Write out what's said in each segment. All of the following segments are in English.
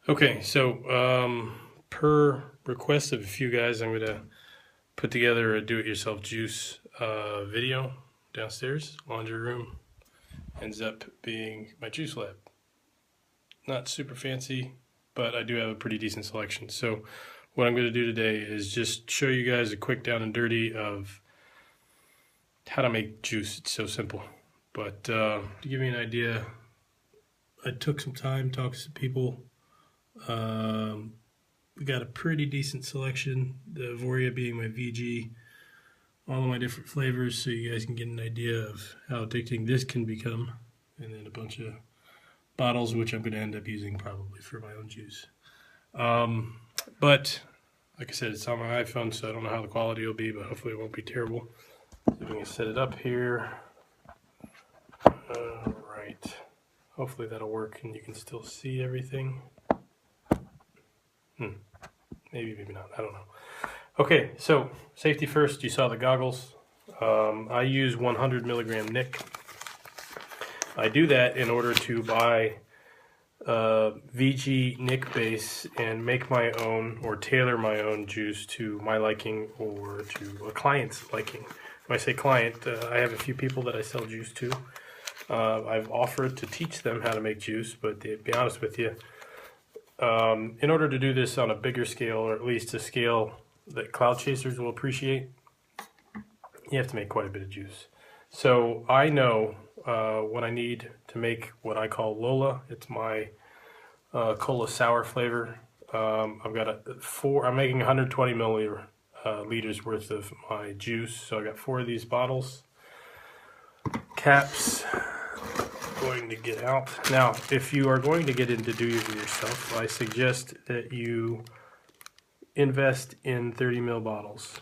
Okay, so per request of a few guys, I'm gonna put together a do-it-yourself juice video downstairs. Laundry room ends up being my juice lab. Not super fancy, but I do have a pretty decent selection. So what I'm gonna do today is just show you guys a quick down and dirty of how to make juice. It's so simple. But to give you an idea, I took some time, talked to some people. We got a pretty decent selection, the Avoria being my VG, all of my different flavors, so you guys can get an idea of how addicting this can become, and then a bunch of bottles, which I'm going to end up using probably for my own juice. But like I said, it's on my iPhone, so I don't know how the quality will be, but hopefully it won't be terrible. So we can set it up here. All right. Hopefully that'll work and you can still see everything. Maybe, maybe not. I don't know. Okay, so safety first. You saw the goggles. I use 100 milligram Nick. I do that in order to buy VG Nick base and make my own or tailor my own juice to my liking or to a client's liking. When I say client, I have a few people that I sell juice to. I've offered to teach them how to make juice, but to be honest with you, in order to do this on a bigger scale, or at least a scale that cloud chasers will appreciate, you have to make quite a bit of juice. So I know what I need to make what I call Lola. It's my cola sour flavor. I've got I'm making 120 milliliter liters worth of my juice. So I got 4 of these bottles. Caps. Going to get out. Now, if you are going to get into do it yourself, I suggest that you invest in 30 ml bottles.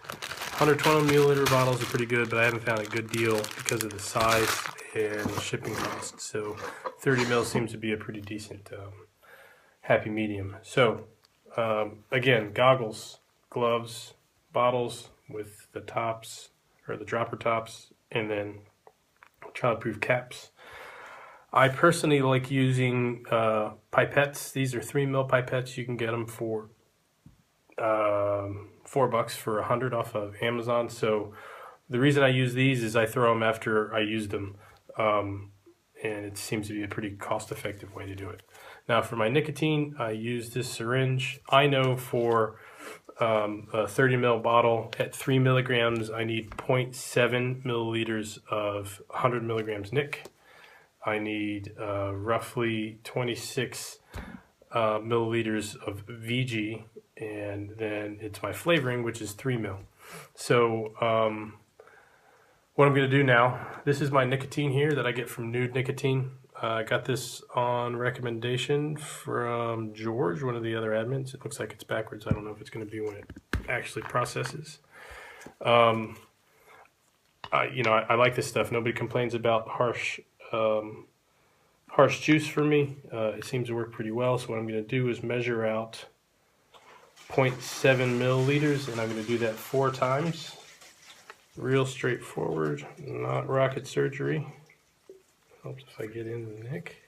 120 milliliter bottles are pretty good, but I haven't found a good deal because of the size and the shipping cost. So 30 ml seems to be a pretty decent happy medium. So again, goggles, gloves, bottles with the tops or the dropper tops, and then childproof caps. I personally like using pipettes. These are 3 ml pipettes. You can get them for $4 for 100 off of Amazon. So the reason I use these is I throw them after I use them, and it seems to be a pretty cost-effective way to do it. Now for my nicotine, I use this syringe. I know for a 30 ml bottle at 3 milligrams, I need 0.7 milliliters of 100 milligrams Nic. I need roughly 26 milliliters of VG, and then it's my flavoring, which is 3 ml. So what I'm going to do now, this is my nicotine here that I get from Nude Nicotine. I got this on recommendation from George, one of the other admins. It looks like it's backwards. I don't know if it's going to be when it actually processes. I like this stuff. Nobody complains about harsh juice for me. It seems to work pretty well. So what I'm going to do is measure out 0.7 milliliters, and I'm going to do that 4 times. Real straightforward, not rocket surgery. Helps if I get in the Nick.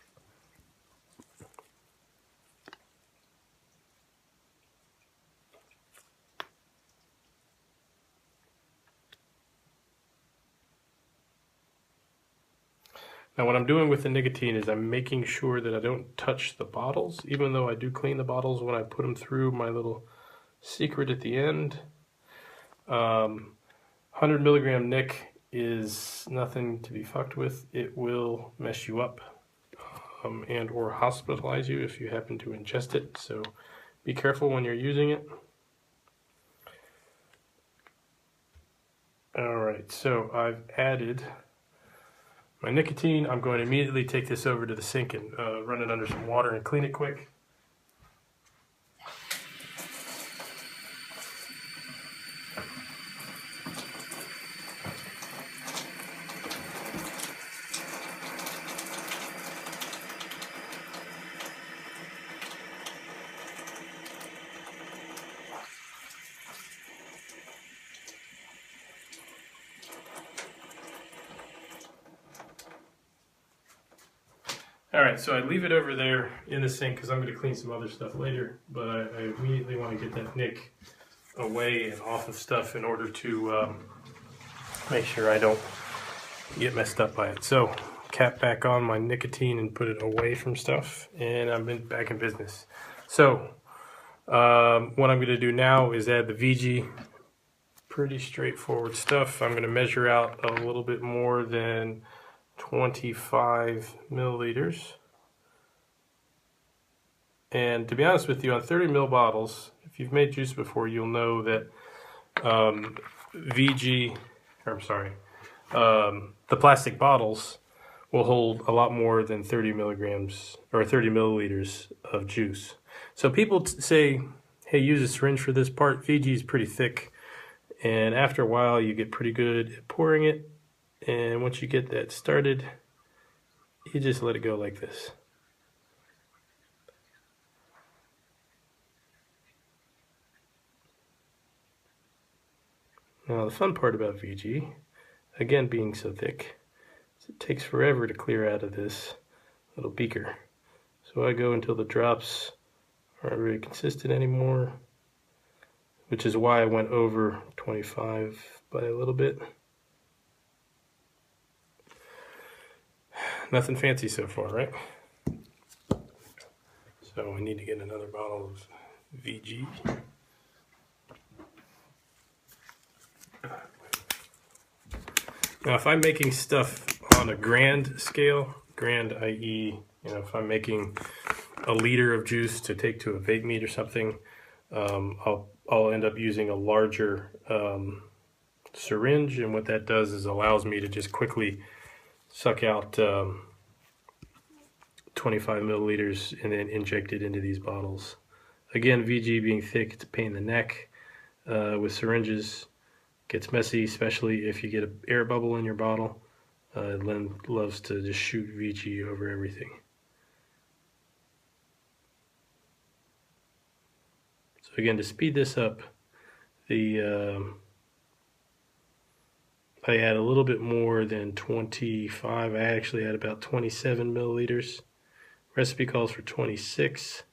Now what I'm doing with the nicotine is I'm making sure that I don't touch the bottles, even though I do clean the bottles when I put them through my little secret at the end. 100 milligram Nic is nothing to be fucked with. It will mess you up and or hospitalize you if you happen to ingest it. So be careful when you're using it. Alright, so I've added my nicotine. I'm going to immediately take this over to the sink and run it under some water and clean it quick. All right, so I leave it over there in the sink because I'm going to clean some other stuff later, but I immediately want to get that nick away and off of stuff in order to make sure I don't get messed up by it. So cap back on my nicotine and put it away from stuff, and I'm back in business. So what I'm going to do now is add the VG. Pretty straightforward stuff. I'm going to measure out a little bit more than 25 milliliters. And to be honest with you, on 30 ml bottles, if you've made juice before, you'll know that the plastic bottles will hold a lot more than 30 milligrams or 30 milliliters of juice. So people say, hey, use a syringe for this part. VG is pretty thick, and after a while you get pretty good at pouring it, and once you get that started, you just let it go like this. Now the fun part about VG, again being so thick, is it takes forever to clear out of this little beaker. So I go until the drops aren't very consistent anymore, which is why I went over 25 by a little bit. Nothing fancy so far, right? So I need to get another bottle of VG. Now, if I'm making stuff on a grand scale, grand i.e., if I'm making a liter of juice to take to a vape meet or something, I'll end up using a larger syringe, and what that does is allows me to just quickly suck out 25 milliliters and then inject it into these bottles. Again, VG being thick, it's a pain in the neck. With syringes, gets messy, especially if you get an air bubble in your bottle. Len loves to just shoot VG over everything. So again, to speed this up, I add a little bit more than 25. I actually add about 27 milliliters. Recipe calls for 26.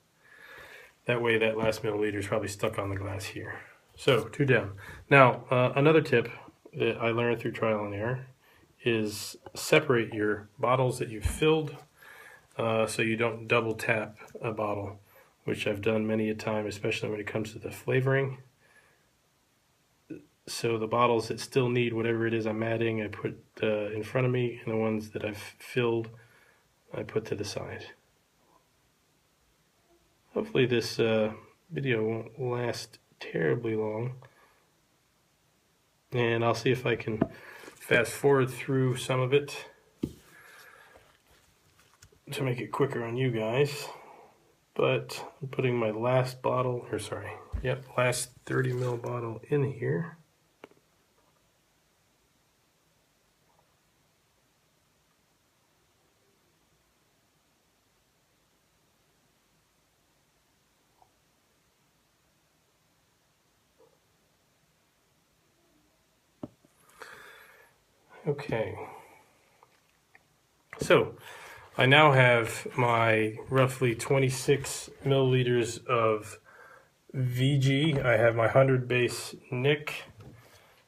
That way that last milliliter is probably stuck on the glass here. So 2 down. Now another tip that I learned through trial and error is separate your bottles that you've filled so you don't double tap a bottle, which I've done many a time, especially when it comes to the flavoring. So the bottles that still need whatever it is I'm adding, I put in front of me, and the ones that I've filled, I put to the side. Hopefully this video won't last terribly long, and I'll see if I can fast forward through some of it to make it quicker on you guys. But I'm putting my last bottle, last 30 ml bottle in here. Okay, so I now have my roughly 26 milliliters of VG. I have my 100 base Nick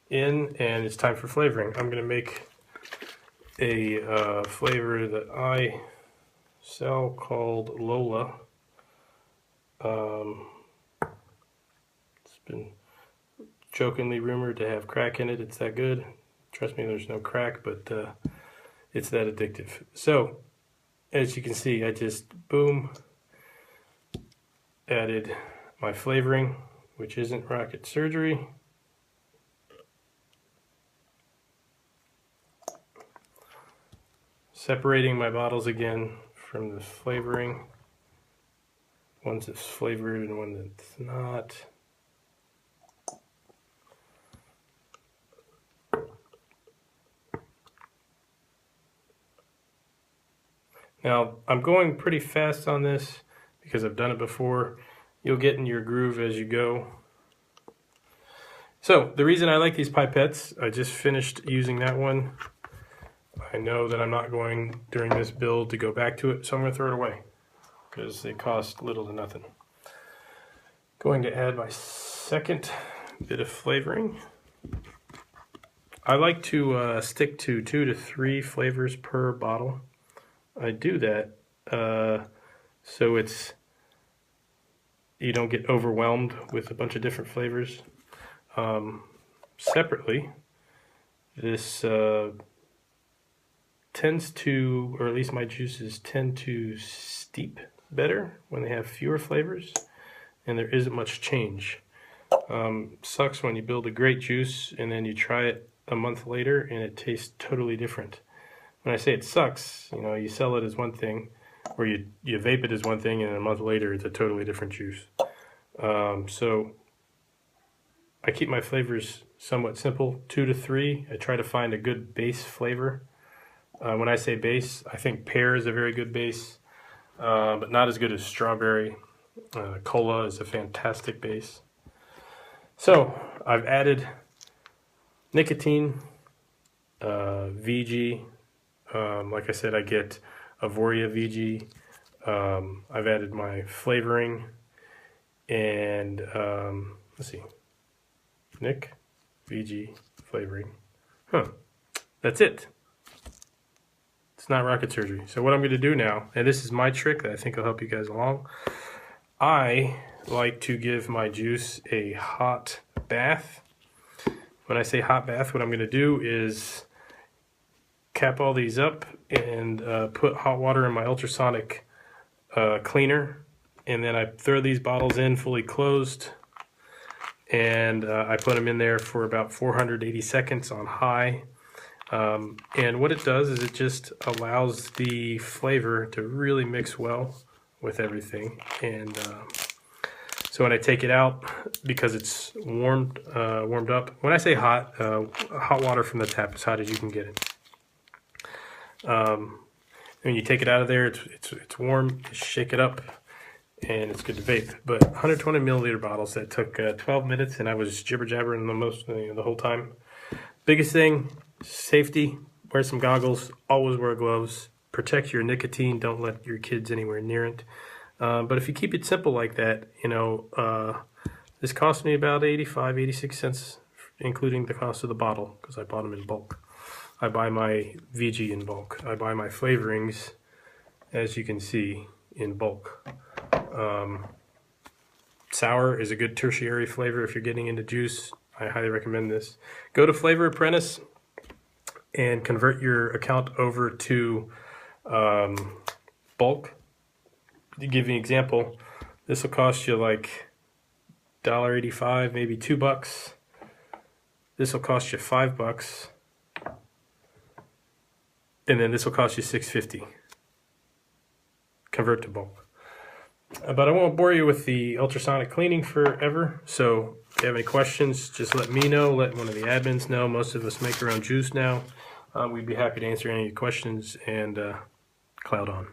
in, and it's time for flavoring. I'm going to make a flavor that I sell called Lola. It's been jokingly rumored to have crack in it. It's that good. Trust me, there's no crack, but it's that addictive. So, as you can see, I just, boom, added my flavoring, which isn't rocket surgery. Separating my bottles again from the flavoring. One's that's flavored and one that's not. Now, I'm going pretty fast on this because I've done it before. You'll get in your groove as you go. So, the reason I like these pipettes, I just finished using that one. I know that I'm not going during this build to go back to it, so I'm going to throw it away because they cost little to nothing. Going to add my second bit of flavoring. I like to stick to 2 to 3 flavors per bottle. I do that so you don't get overwhelmed with a bunch of different flavors. Separately, this tends to, or at least my juices tend to steep better when they have fewer flavors and there isn't much change. Sucks when you build a great juice and then you try it a month later and it tastes totally different. When I say it sucks, you know, you sell it as one thing, or you vape it as one thing, and a month later it's a totally different juice. So I keep my flavors somewhat simple, 2 to 3. I try to find a good base flavor. When I say base, I think pear is a very good base, but not as good as strawberry. Cola is a fantastic base. So I've added nicotine, VG. Like I said, I get Avoria VG. I've added my flavoring, and let's see, Nick, VG, flavoring. That's it. It's not rocket surgery. So what I'm going to do now, and this is my trick that I think will help you guys along. I like to give my juice a hot bath. When I say hot bath, what I'm going to do is cap all these up and put hot water in my ultrasonic cleaner, and then I throw these bottles in fully closed, and I put them in there for about 480 seconds on high. And what it does is it just allows the flavor to really mix well with everything. And so when I take it out, because it's warmed up, when I say hot, hot water from the tap, as hot as you can get it. When you take it out of there, it's warm, you shake it up, and it's good to vape. But 120 milliliter bottles, that took 12 minutes, and I was jibber jabbering the whole time. Biggest thing, safety. Wear some goggles, always wear gloves, protect your nicotine, don't let your kids anywhere near it. But if you keep it simple like that, you know, this cost me about 86 cents, including the cost of the bottle, because I bought them in bulk. I buy my VG in bulk. I buy my flavorings, as you can see, in bulk. Sour is a good tertiary flavor if you're getting into juice. I highly recommend this. Go to Flavor Apprentice and convert your account over to bulk. To give you an example, this will cost you like $1.85, maybe $2. This will cost you $5. And then this will cost you $6.50. Convert to bulk. But I won't bore you with the ultrasonic cleaning forever. So if you have any questions, just let me know. Let one of the admins know. Most of us make our own juice now. We'd be happy to answer any questions, and cloud on.